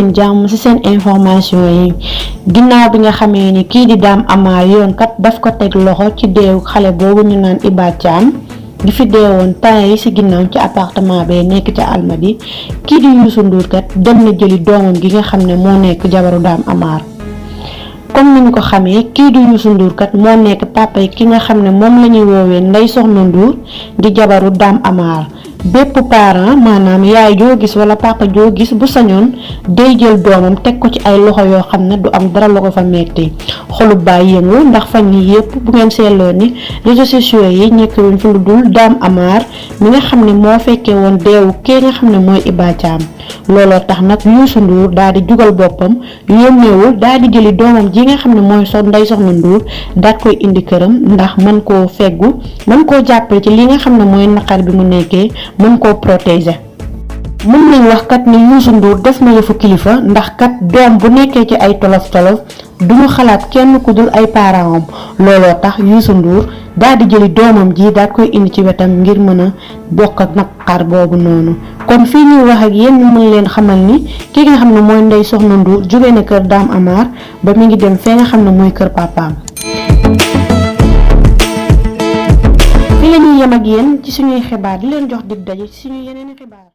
leen jàmm ci seen information yi ginnaaw bi nga xamee ni kii di Dame Amar yoon kat daf ko teg loxo ci deewu xale boobu ñu naan Iba Thiam di fi deewoon temps yi ci ginnaaw ci appartement bee nekk ca Almadi kii di Youssou Ndour kat dem na jëli doomam gi nga xam ne moo nekk jabaru Dame Amar. comme ni ñu ko xamee kii di Youssou Ndour kat moo nekk papa yi ki nga xam ne moom la ñuy woowee Ndeye Soxna Ndour di jabaru Dame Amar. bépp parent maanaam yaay joo gis wala papa joo gis bu sañoon day jël doomam teg ko ci ay loxo yoo xam ne du am dara la ko fa metti xolu baay yëngu ndax fan yi yëpp bu ngeen seetloo ni réseaux sociaux yi ñekkuñ fi lu dul Dame Amar mi nga xam ne moo fekkee woon deewu kee nga xam ne mooy Iba Thiam looloo tax nag Youssou Ndour daal di jugal boppam yónneewul daal di jëli doomam ji nga xam ne mooy Ndeye Soxna Ndour daat koy indi këram ndax mën koo feggu mën koo jàppale ci li nga xam ne mooy naqar bi mu nekkee mën koo protéger. mën nañ wax kat ni Youssou Ndour def na yëfu kilifa ndax kat doom bu nekkee ci ay tolof-tolof duñu xalaat kenn ku dul ay parents am looloo tax Youssou Ndour daal di jëli doomam ji daal koy indi ci wetam ngir mën a bokk ak naqar boobu noonu. kon fii ñuy wax ak yéen ñu mën leen xamal ni ki nga xam ne mooy Ndeye Soxna Ndour jóge na kër Dame Amar ba mi ngi dem fee nga xam ne mooy kër papaam. fii la ñuy yem ak yéen ci suñuy xibaar di leen jox dig daje ci suñu yeneen xibaar.